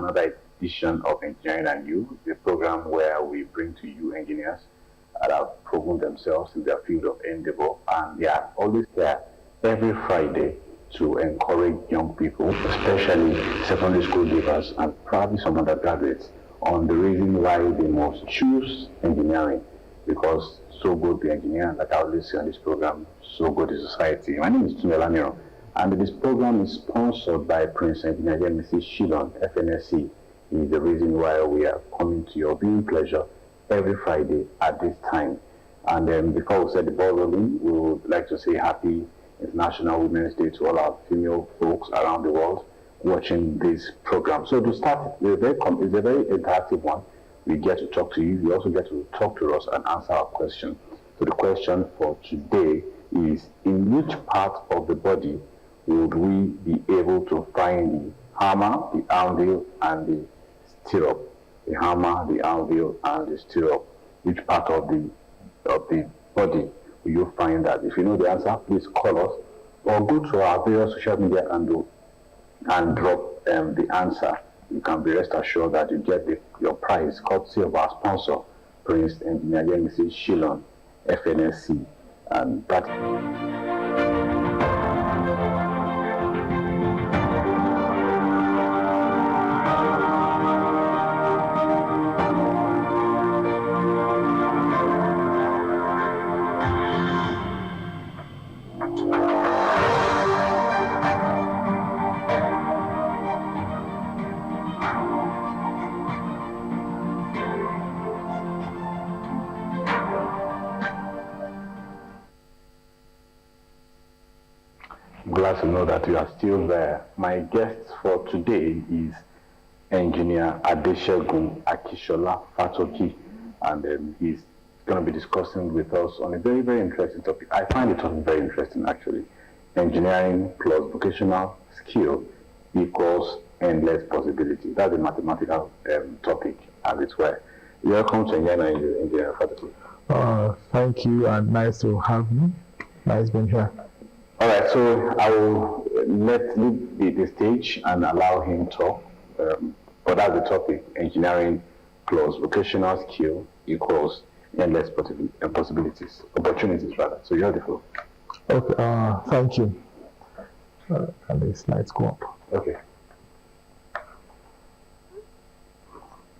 another edition of Engineering and You, the program where we bring to you engineers that have proven themselves in their field of endeavor, and they are always there every Friday to encourage young people, especially secondary school leavers and probably some undergraduates, on the reason why they must choose engineering, because so good the engineer, like I always say on this program, so good the society. My name is Tunde, and this program is sponsored by Prince Engineer Mrs. Shillon, FNSC. Is the reason why we are coming to your viewing pleasure every Friday at this time. And then before we set the ball rolling, we would like to say happy International Women's Day to all our female folks around the world watching this program. So to start, it's a very interactive one. We get to talk to you. You also get to talk to us and answer our question. So the question for today is, in which part of the body would we be able to find the hammer, the anvil, and the stirrup? The hammer, the anvil, and the stirrup. Which part of the body will you find that? If you know the answer, please call us or go to our various social media handle and drop the answer. You can be rest assured that you get your prize courtesy of our sponsor, Prince Engineer Mrs. Shillon, FNSC, and that. Glad to know that you are still there. My guest for today is Engineer Adesegun Akishola Fatoki, and he's going to be discussing with us on a very, very interesting topic. I find it very interesting, actually. Engineering plus vocational skill equals endless possibility. That's a mathematical topic, as it were. Welcome to Engineer Fatoki. Thank you, and nice to have me. Nice being here. All right, so I will leave the stage and allow him talk. But that's the topic: engineering plus vocational skill equals endless possibilities, opportunities rather. So you have the floor. Okay, thank you. And the slides go up. Okay.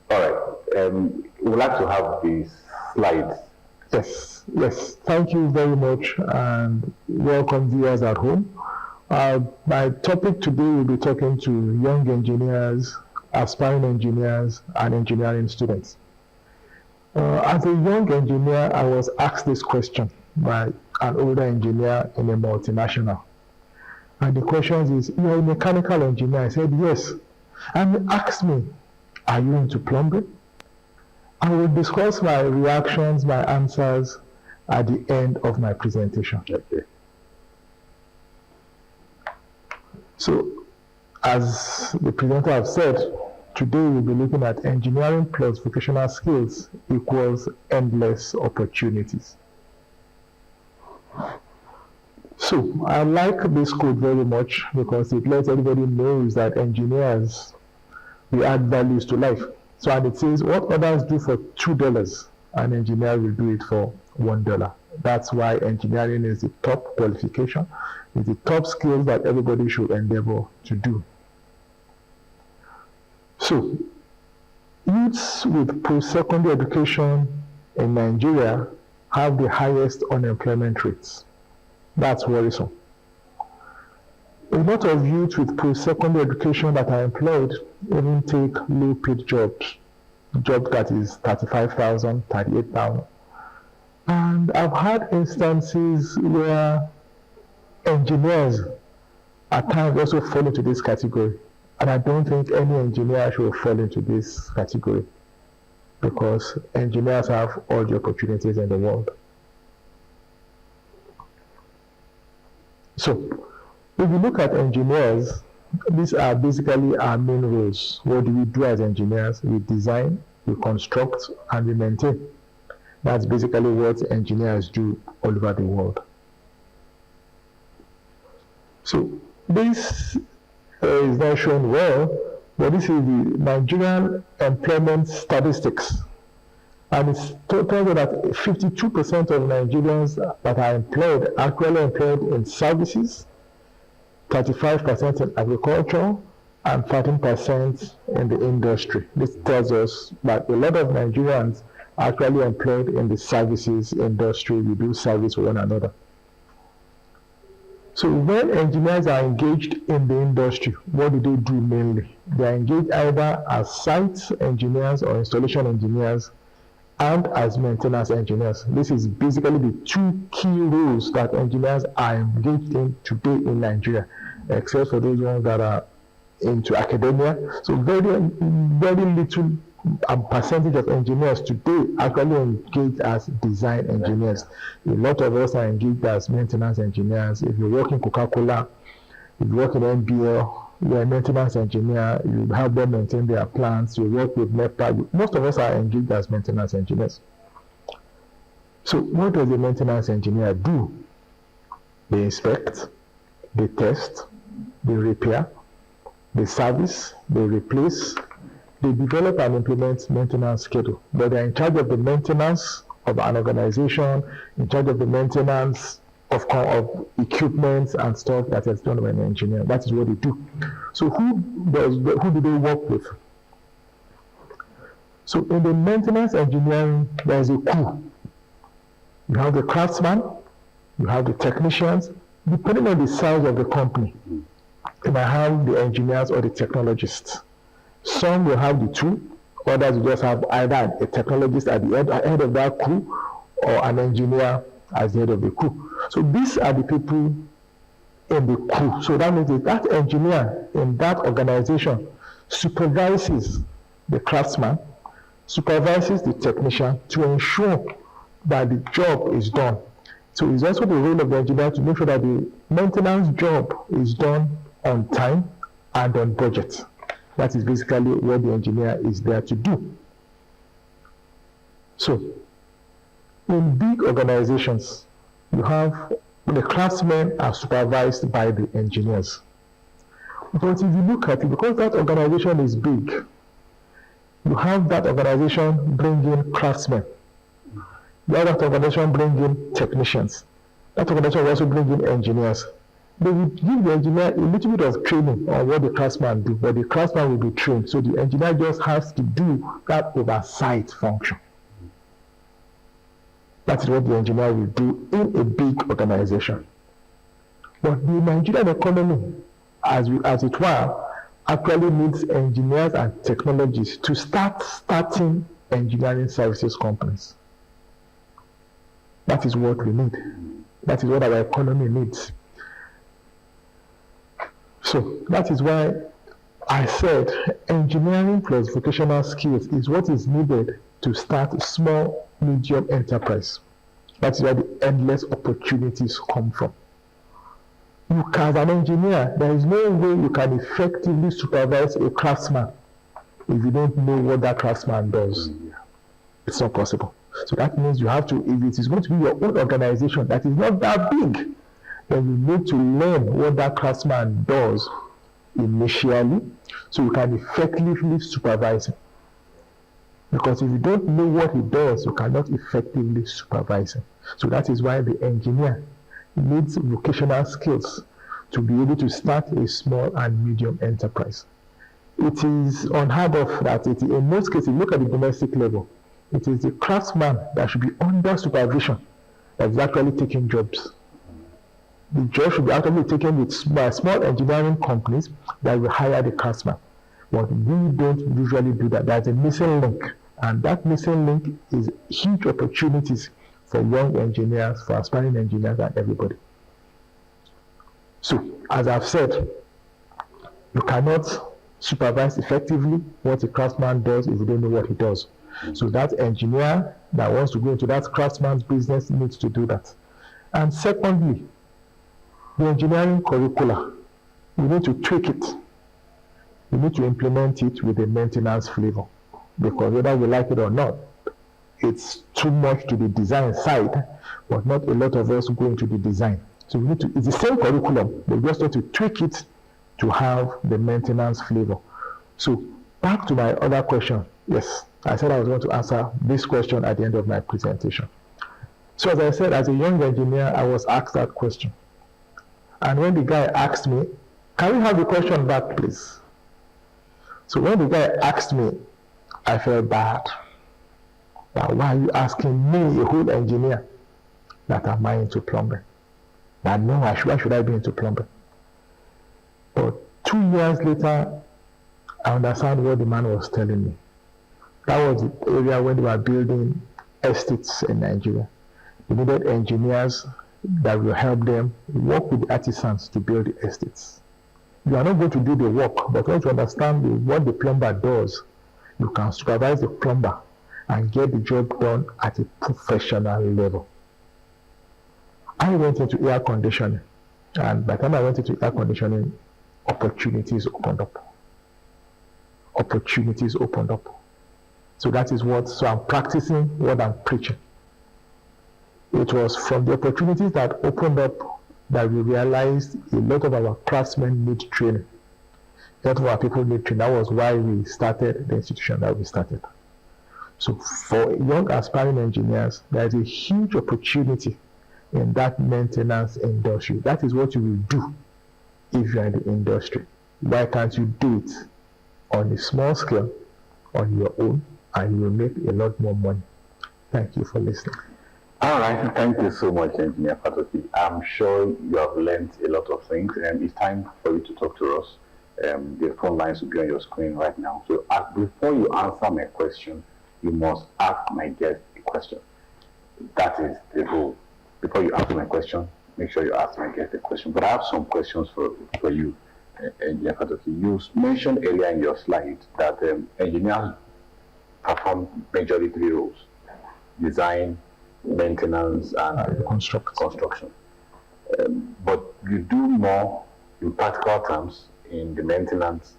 All right. We'd like to have these slides. Yes. Thank you very much, and welcome viewers at home. My topic today will be talking to young engineers, aspiring engineers, and engineering students. As a young engineer, I was asked this question by an older engineer in a multinational. And the question is, you're a mechanical engineer? I said, yes. And he asked me, are you into plumbing? I will discuss my reactions, my answers at the end of my presentation. Okay. So, as the presenter has said, today we'll be looking at engineering plus vocational skills equals endless opportunities. So, I like this quote very much because it lets everybody know that engineers, we add values to life. So, and it says, what others do for $2, an engineer will do it for $1. That's why engineering is the top qualification, is the top skill that everybody should endeavor to do. So, youths with post-secondary education in Nigeria have the highest unemployment rates. That's worrisome. A lot of youth with post-secondary education that are employed even take low-paid jobs that is 35,000, 38,000. And I've had instances where engineers at times also fall into this category. And I don't think any engineer should fall into this category because engineers have all the opportunities in the world. So, if you look at engineers, these are basically our main roles. What do we do as engineers? We design, we construct, and we maintain. That's basically what engineers do all over the world. So this is not shown well, But this is the Nigerian employment statistics. And it's told you that 52% of Nigerians that are employed are actually employed in services, 35% in agriculture, and 13% in the industry. This tells us that a lot of Nigerians are actually employed in the services industry. We do service for one another. So when engineers are engaged in the industry, what do they do mainly? They are engaged either as site engineers or installation engineers and as maintenance engineers. This is basically the two key roles that engineers are engaged in today in Nigeria, except for those ones that are into academia. So very little percentage of engineers today actually engaged as design engineers. A lot of us are engaged as maintenance engineers. If you work in Coca-Cola, if you work in NBL, you're a maintenance engineer, you help them maintain their plants, you work with NEPA. Most of us are engaged as maintenance engineers. So what does a maintenance engineer do? They inspect, they test, they repair, they service, they replace, they develop and implement maintenance schedule. But they're in charge of the maintenance of an organization, in charge of the maintenance of equipment and stuff that is done by an engineer. That is what they do. So who do they work with? So in the maintenance engineering, there is a crew. You have the craftsman, you have the technicians. Depending on the size of the company, you might have the engineers or the technologists. Some will have the two, others will just have either a technologist at the head of that crew or an engineer as the head of the crew. So these are the people in the crew. So that means that engineer in that organization supervises the craftsman, supervises the technician to ensure that the job is done. So it's also the role of the engineer to make sure that the maintenance job is done on time and on budget. That is basically what the engineer is there to do. So in big organizations, you have the craftsmen are supervised by the engineers. But if you look at it, because that organization is big, you have that organization bring in craftsmen. You have that organization bring in technicians. That organization will also bring in engineers. They will give the engineer a little bit of training on what the craftsman do, but the craftsman will be trained. So the engineer just has to do that oversight function. That is what the engineer will do in a big organization. But the Nigerian economy, as it were, actually needs engineers and technologists to starting engineering services companies. That is what we need. That is what our economy needs. So that is why I said engineering plus vocational skills is what is needed to start a small, medium enterprise. That's where the endless opportunities come from. You as an engineer, there is no way you can effectively supervise a craftsman if you don't know what that craftsman does. It's not possible. So that means you have to, if it is going to be your own organization that is not that big, then you need to learn what that craftsman does initially so you can effectively supervise him. Because if you don't know what he does, you cannot effectively supervise him. So that is why the engineer needs vocational skills to be able to start a small and medium enterprise. It is unheard of that in most cases, look at the domestic level, it is the craftsman that should be under supervision that is actually taking jobs. The job should be actually taken by small engineering companies that will hire the craftsman. But we don't usually do that. There's a missing link. And that missing link is huge opportunities for young engineers, for aspiring engineers, and everybody. So, as I've said, you cannot supervise effectively what a craftsman does if you don't know what he does. So that engineer that wants to go into that craftsman's business needs to do that. And secondly, the engineering curricula, you need to tweak it. You need to implement it with a maintenance flavor. Because whether you like it or not, it's too much to the design side, but not a lot of us go into the design. So we need to, it's the same curriculum, but we just need to tweak it to have the maintenance flavor. So back to my other question. Yes, I said I was going to answer this question at the end of my presentation. So as I said, as a young engineer, I was asked that question. And when the guy asked me, can we have the question back, please? So when the guy asked me, I felt bad. Now, why are you asking me, a whole engineer, that am I into plumbing? Now, no, why should I be into plumbing? But 2 years later, I understand what the man was telling me. That was the area when they were building estates in Nigeria. They needed engineers that will help them work with the artisans to build the estates. You are not going to do the work, but once you understand what the plumber does, you can supervise the plumber and get the job done at a professional level. I went into air conditioning, and by the time I went into air conditioning, opportunities opened up. Opportunities opened up. So that is so I'm practicing what I'm preaching. It was from the opportunities that opened up that we realized a lot of our craftsmen need training. A lot of our people need training. That was why we started the institution that we started. So for young aspiring engineers, there is a huge opportunity in that maintenance industry. That is what you will do if you are in the industry. Why can't you do it on a small scale, on your own, and you will make a lot more money? Thank you for listening. All right, thank you so much, Engineer Fatoki. I'm sure you have learned a lot of things, and it's time for you to talk to us. The phone lines will be on your screen right now. So before you answer my question, you must ask my guest a question. That is the rule. Before you ask my question, make sure you ask my guest a question. But I have some questions for you, Engineer Fatoki. You mentioned earlier in your slide that engineers perform majorly 3 roles: design, maintenance, and construction. But you do more in practical terms in the maintenance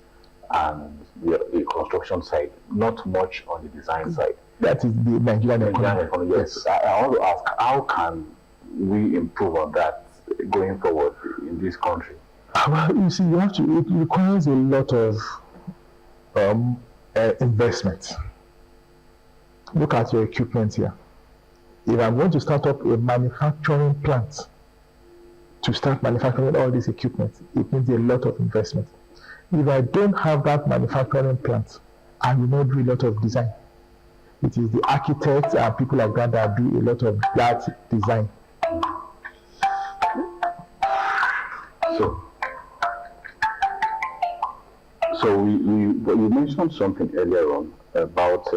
and the construction side, not much on the design side. That is the Nigerian economy. Yes. I want to ask, how can we improve on that going forward in this country? Well, you see, it requires a lot of investment. Look at your equipment here. If I'm going to start up a manufacturing plant, to start manufacturing all this equipment, it needs a lot of investment. If I don't have that manufacturing plant, I will not do a lot of design. It is the architects and people like that do a lot of that design. So you mentioned something earlier on about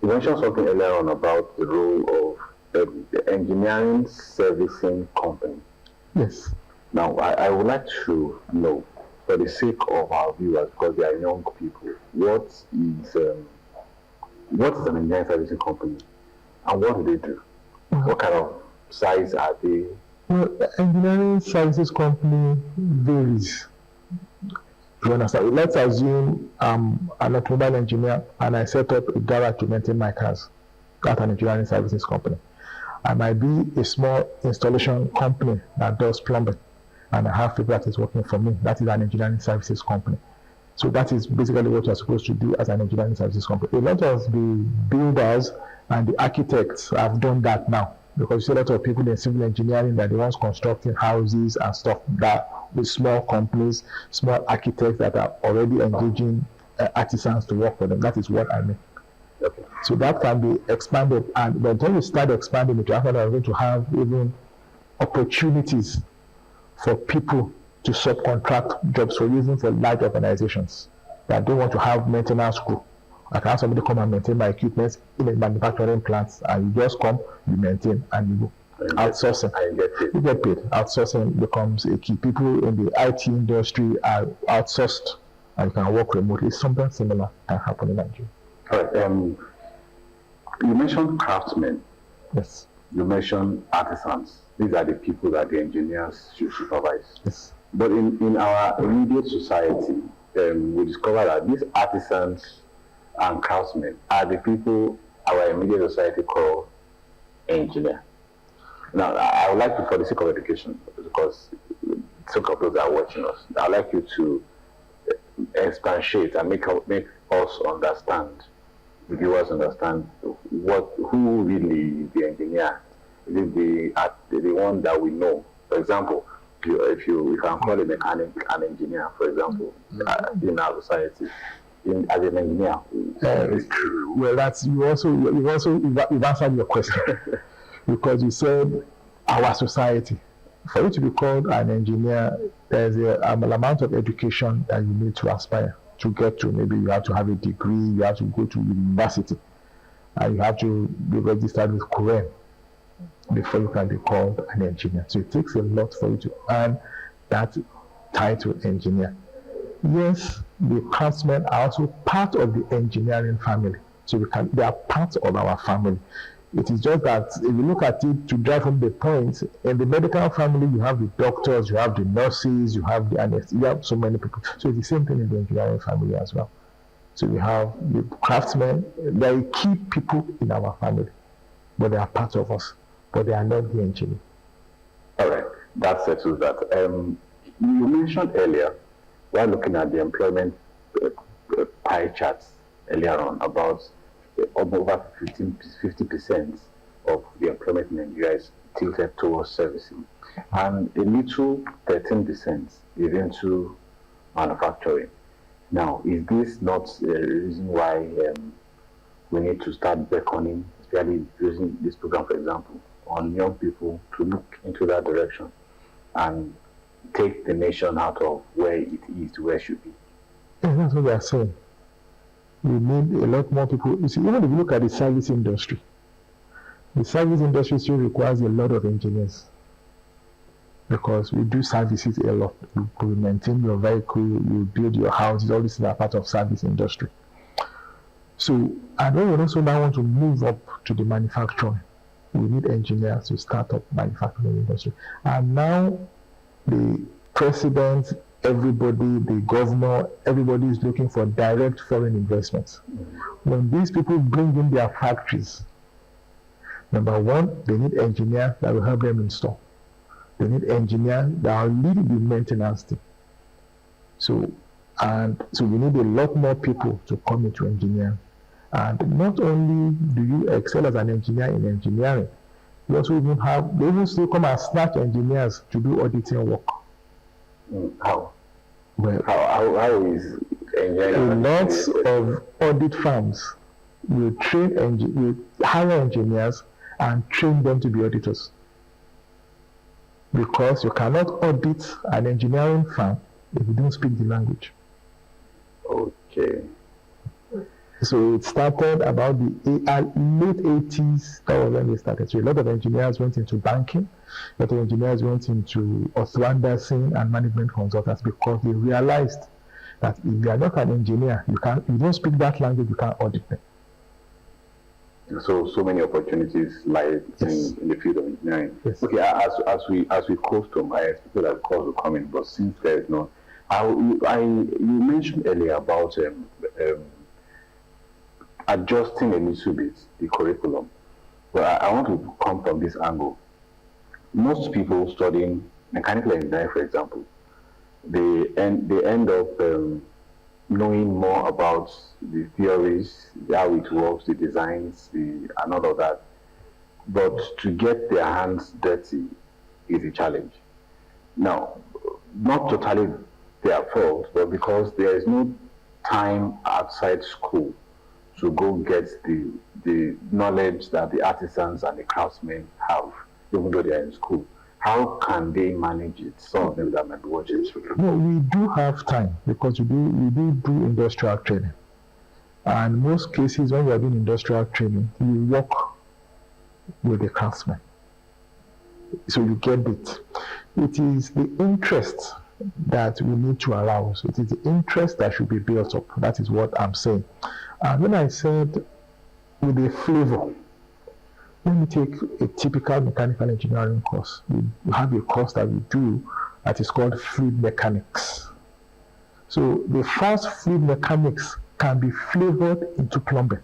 you mentioned something earlier on about the role of the engineering servicing company. Yes. Now, I would like to know, for the sake of our viewers, because they are young people, what is an engineering servicing company, and what do they do? What kind of size are they? Well, the engineering services company varies. You understand? Let's assume I'm an automobile engineer and I set up a garage to maintain my cars. That's an engineering services company. I might be a small installation company that does plumbing, and I have people that is working for me. That is an engineering services company. So that is basically what you're supposed to do as an engineering services company. A lot of the builders and the architects have done that now, because you see a lot of people in civil engineering that they want constructing houses and stuff, that with small companies, small architects that are already engaging artisans to work for them. That is what I mean. Okay. So that can be expanded, and by the time you start expanding it, you are going to have even opportunities for people to subcontract jobs for using for large organizations that don't want to have maintenance crew. I can have somebody come and maintain my equipment in a manufacturing plant, and you just come, you maintain, and you go. Outsourcing. You get paid. Outsourcing becomes a key. People in the IT industry are outsourced and can work remotely. Something similar can happen in Nigeria. All right. You mentioned craftsmen. Yes. You mentioned artisans. These are the people that the engineers should supervise. Yes. But in our immediate society, we discover that these artisans and craftsmen are the people our immediate society call engineer. Now, I would like to, for the sake of education, because sake of those that are watching us, I'd like you to expatiate and make us understand, the viewers understand, who really is the engineer. Is it the one that we know? For example, if you can call a mechanic an engineer, for example, in our society, as an engineer. Well, that's you've answered your question because you said our society. For you to be called an engineer, there's an amount of education that you need to aspire to get to. Maybe you have to have a degree, you have to go to university, and you have to be registered with Quran before you can be called an engineer. So it takes a lot for you to earn that title engineer. Yes, the craftsmen are also part of the engineering family. So they are part of our family. It is just that if you look at it to drive home the point, in the medical family, you have the doctors, you have the nurses, you have the you have so many people. So it's the same thing in the engineering family as well. So we have the craftsmen, they are key people in our family, but they are part of us, but they are not the engineer. All right, that settles that. You mentioned earlier, while looking at the employment pie charts earlier on, about over 50% of the employment in Nigeria is tilted towards servicing, and a little 13% is into manufacturing. Now, is this not a reason why we need to start beckoning, especially using this program, for example, on young people to look into that direction and take the nation out of where it is to where it should be? Yeah, that's what we are saying. We need a lot more people. You see, even if you look at the service industry still requires a lot of engineers because we do services a lot. You maintain your vehicle, you build your houses, all these are part of service industry. So, and then we also now want to move up to the manufacturing. We need engineers to start up manufacturing industry. And now the president, everybody, the governor, everybody is looking for direct foreign investments. When these people bring in their factories, number one, they need engineers that will help them install. They need engineers that will lead the maintenance team. So we need a lot more people to come into engineering. And not only do you excel as an engineer in engineering, you also they even still come and snatch engineers to do auditing work. How? Well, how is engineering? Lots of audit firms will hire engineers and train them to be auditors. Because you cannot audit an engineering firm if you don't speak the language. Okay. So it started about the late 80s, that was when they started. So a lot of engineers went into banking, a lot of engineers went into authorizing and management consultants because they realized that if you are not an engineer, you don't speak that language, you can't audit them. So many opportunities lie in the field of engineering. Yes. Okay, as we close to, I expected that calls will come in, but since there is no, you mentioned earlier about adjusting a little bit the curriculum. But I want to come from this angle. Most people studying mechanical engineering, for example, they end up knowing more about the theories, how it works, the designs, and all of that. But to get their hands dirty is a challenge. Now, not totally their fault, but because there is no time outside school to go get the knowledge that the artisans and the craftsmen have, even though they are in school. How can they manage it? Some of them that might be watching this program. No, we do have time because we do industrial training. And most cases when we are doing industrial training, we work with the craftsmen. So you get it. It is the interest that we need to arouse. It is the interest that should be built up. That is what I'm saying. And when I said with a flavor, when we take a typical mechanical engineering course, we have a course that we do that is called fluid mechanics. So the first fluid mechanics can be flavored into plumbing.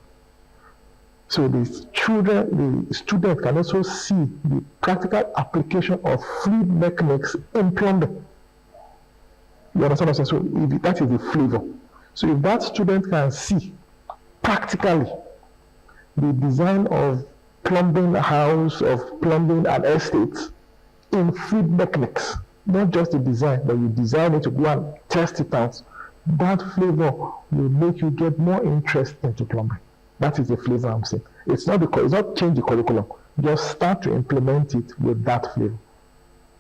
So the student can also see the practical application of fluid mechanics in plumbing. You understand what I'm saying? So that is the flavor. So if that student can see practically the design of plumbing a house, of plumbing an estate in fluid mechanics, not just the design, but you design it to go and test it out, that flavor will make you get more interest into plumbing. That is the flavor I'm saying. It's not change the curriculum. Just start to implement it with that flavor.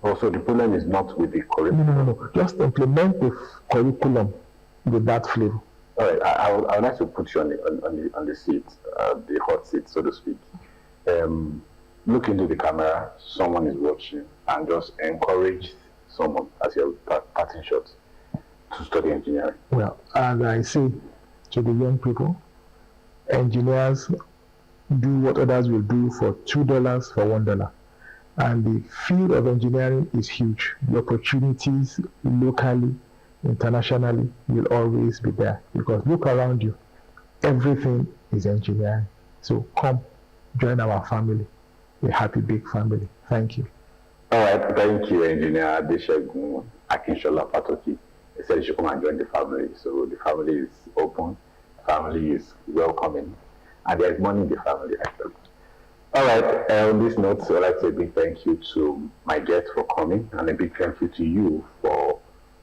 Also, the problem is not with the curriculum. No. Just implement the curriculum with that flavor. All right. I would like to put you on the seat, the hot seat, so to speak. Look into the camera. Someone is watching, and just encourage someone as your parting shot to study engineering. Well, as I say to the young people, engineers do what others will do for $2 for $1. And the field of engineering is huge. The opportunities locally, internationally will always be there. Because look around you, everything is engineering. So come, join our family, a happy big family. Thank you. All right, thank you, Engineer Adesegun Akinshola Patoki. He said you should come and join the family. So the family is open, the family is welcoming, and there's money in the family, actually. All right, on this note, I'd like to say a big thank you to my guests for coming, and a big thank you to you for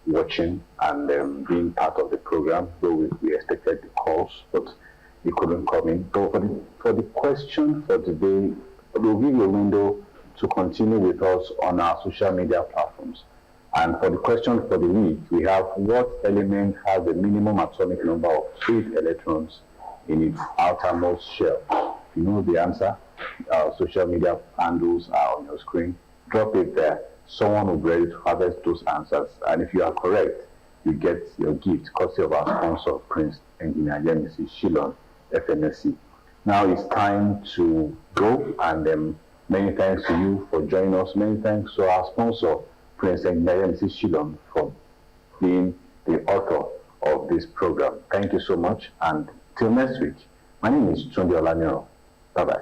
watching and being part of the program. Though we expected the calls, but you couldn't come in. So for the question for today, we'll give you a window to continue with us on our social media platforms. And for the question for the week, we have: what element has the minimum atomic number of 8 electrons in its outermost shell? If you know the answer, our social media handles are on your screen. Drop it there. Someone will be ready to harvest those answers. And if you are correct, you get your gift, courtesy of our sponsor, Prince Engineer Yemisi Shillong, FMSC. Now it's time to go, and many thanks to you for joining us. Many thanks to our sponsor, Prince Engineer Yemisi Shillong, for being the author of this program. Thank you so much, and till next week. My name is Tunde Olamiro. Bye-bye.